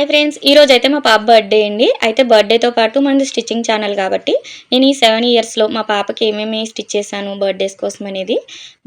Hi friends, ఈ రోజు అయితే మా పాప బర్త్డే అండి. అయితే బర్త్డేతో పాటు మనది స్టిచ్చింగ్ ఛానల్ కాబట్టి నేను ఈ 7 ఇయర్స్లో మా పాపకి ఏమేమి స్టిచ్ చేశాను బర్త్డేస్ కోసం అనేది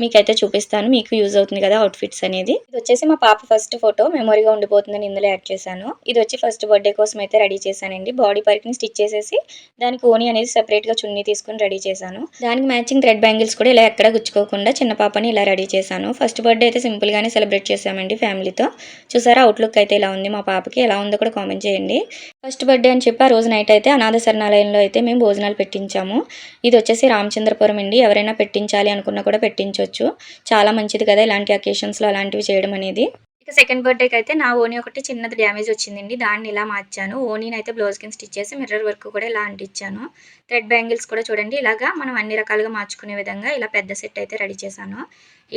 మీకైతే చూపిస్తాను. మీకు యూజ్ అవుతుంది కదా అవుట్ఫిట్స్ అనేది. ఇది వచ్చేసి మా పాప ఫస్ట్ ఫోటో మెమొరీగా ఉండిపోతుందని ఇందులో యాడ్ చేశాను. ఇది వచ్చి ఫస్ట్ బర్త్డే కోసం అయితే రెడీ చేశానండి. బాడీ పార్ట్ని స్టిచ్ చేసేసి దానికి ఓని అనేది సెపరేట్గా చున్నీ తీసుకుని రెడీ చేశాను. దానికి మ్యాచింగ్ థ్రెడ్ బ్యాంగిల్స్ కూడా ఇలా ఎక్కడ గుచ్చుకోకుండా చిన్న పాపని ఇలా రెడీ చేశాను. ఫస్ట్ బర్త్డే అయితే సింపుల్గానే సెలబ్రేట్ చేశామండి ఫ్యామిలీతో. చూసారా అవుట్లుక్ అయితే ఇలా ఉంది. మా పాపకి ఎలా ఉందో కూడా కామెంట్ చేయండి. ఫస్ట్ బర్త్డే అని చెప్పి ఆ రోజు నైట్ అయితే అనాథ శరణాలయంలో అయితే మేము భోజనాలు పెట్టించాము. ఇది వచ్చేసి రామచంద్రపురం అండి. ఎవరైనా పెట్టించాలి అనుకున్నా కూడా పెట్టించవచ్చు. చాలా మంచిది కదా ఇలాంటి అకేషన్స్లో అలాంటివి చేయడం అనేది. ఇక సెకండ్ బర్త్డేకి అయితే నా ఓని ఒకటి చిన్నది డ్యామేజ్ వచ్చిందండి. దాన్ని ఇలా మార్చాను. ఓనీని అయితే బ్లౌజ్ కింద స్టిచ్ చేసి మిర్రర్ వర్క్ కూడా ఇలా అంటించాను. థ్రెడ్ బ్యాంగిల్స్ కూడా చూడండి ఇలాగా మనం అన్ని రకాలుగా మార్చుకునే విధంగా ఇలా పెద్ద సెట్ అయితే రెడీ చేశాను.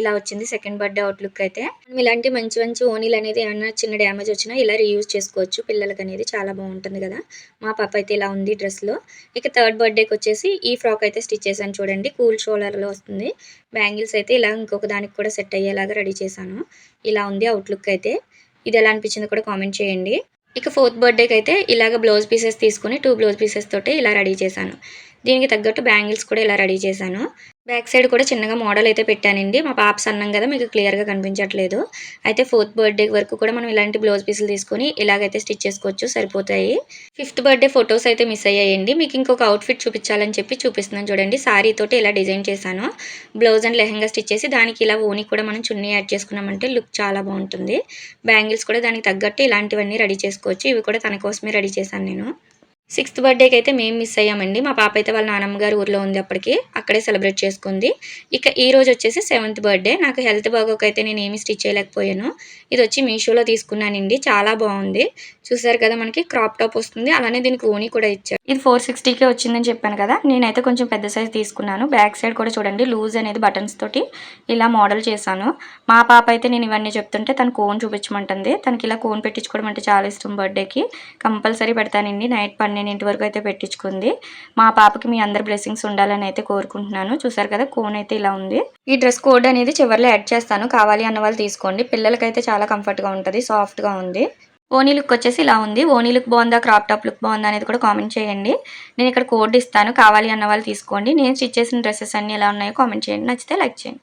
ఇలా వచ్చింది సెకండ్ బర్త్డే అవుట్లుక్ అయితే. మనం ఇలాంటి మంచి మంచి ఓనీలు అనేది ఏమైనా చిన్న డ్యామేజ్ వచ్చినా ఇలా రీయూజ్ చేసుకోవచ్చు. పిల్లలకి అనేది చాలా బాగుంటుంది కదా. మా పాప అయితే ఇలా ఉంది డ్రెస్లో. ఇక థర్డ్ బర్త్డేకి వచ్చేసి ఈ ఫ్రాక్ అయితే స్టిచ్ చేశాను చూడండి. కూల్ షోల్డర్లో వస్తుంది. బ్యాంగిల్స్ అయితే ఇలా ఇంకొక దానికి కూడా సెట్ అయ్యేలాగా రెడీ చేశాను. ఇలా ఉంది అవుట్లుక్ అయితే. ఇది ఎలా అనిపించిందో కూడా కామెంట్ చేయండి. ఇక ఫోర్త్ బర్త్డేకి అయితే ఇలాగ బ్లౌజ్ పీసెస్ తీసుకుని 2 బ్లౌజ్ పీసెస్ తోటి ఇలా రెడీ చేశాను. దీనికి తగ్గట్టు బ్యాంగిల్స్ కూడా ఇలా రెడీ చేశాను. బ్యాక్ సైడ్ కూడా చిన్నగా మోడల్ అయితే పెట్టానండి. మా పాప సన్నం కదా మీకు క్లియర్గా కనిపించట్లేదు. అయితే ఫోర్త్ బర్త్డే వరకు కూడా మనం ఇలాంటి బ్లౌజ్ పీసులు తీసుకొని ఇలాగైతే స్టిచ్ చేసుకోవచ్చు, సరిపోతాయి. ఫిఫ్త్ బర్త్డే ఫొటోస్ అయితే మిస్ అయ్యాయండి. మీకు ఇంకొక అవుట్ఫిట్ చూపించాలని చెప్పి చూపిస్తున్నాను చూడండి. శారీ తోటి ఇలా డిజైన్ చేశాను. బ్లౌజ్ అండ్ లెహంగా స్టిచ్ చేసి దానికి ఇలా ఓని కూడా మనం చున్నీ యాడ్ చేసుకున్నామంటే లుక్ చాలా బాగుంటుంది. బ్యాంగిల్స్ కూడా దానికి తగ్గట్టు ఇలాంటివన్నీ రెడీ చేసుకోవచ్చు. ఇవి కూడా తన కోసమే రెడీ చేశాను నేను. సిక్స్త్ బర్త్డేకి అయితే మేము మిస్ అయ్యామండి. మా పాప అయితే వాళ్ళ నాన్నమ్మ గారు ఊర్లో ఉంది అప్పటికి. అక్కడే సెలబ్రేట్ చేసుకుంది. ఇక ఈ రోజు వచ్చేసి 7th బర్త్డే. నాకు హెల్త్ బాగోకైతే నేను ఏమీ స్టిచ్ చేయలేకపోయాను. ఇది వచ్చి మీషోలో తీసుకున్నానండి. చాలా బాగుంది. చూసారు కదా మనకి క్రాప్ టాప్ వస్తుంది. అలానే దీనికి ఓని కూడా ఇచ్చారు. ఇది 460కే వచ్చిందని చెప్పాను కదా. నేనైతే కొంచెం పెద్ద సైజ్ తీసుకున్నాను. బ్యాక్ సైడ్ కూడా చూడండి లూజ్ అనేది బటన్స్ తోటి ఇలా మోడల్ చేశాను. మా పాప అయితే నేను ఇవన్నీ చెప్తుంటే తను కోన్ చూపించమంటుంది. తనకి ఇలా కోన్ పెట్టించుకోవడం అంటే చాలా ఇష్టం. బర్త్డేకి కంపల్సరీ పెడతానండి. నైట్ 12 వరకు అయితే పెట్టించుకుంది. మా పాపకి మీ అందరి బ్లెస్సింగ్స్ ఉండాలని అయితే కోరుకుంటున్నాను. చూసారు కదా కోన్ అయితే ఇలా ఉంది. ఈ డ్రెస్ కోడ్ అనేది చివరిలో యాడ్ చేస్తాను. కావాలి అన్న వాళ్ళు తీసుకోండి. పిల్లలకైతే చాలా కంఫర్ట్గా ఉంటుంది. సాఫ్ట్గా ఉంది. ఓనీ లుక్ వచ్చేసి ఇలా ఉంది. ఓనీ లుక్ బాగుందా, క్రాప్ టాప్ లుక్ బాగుందా అనేది కూడా కామెంట్ చేయండి. నేను ఇక్కడ కోడ్ ఇస్తాను. కావాలి అన్న వాళ్ళు తీసుకోండి. నేను స్టిచ్ చేసిన డ్రెస్సెస్ అన్ని ఎలా ఉన్నాయో కామెంట్ చేయండి. నచ్చితే లైక్ చేయండి.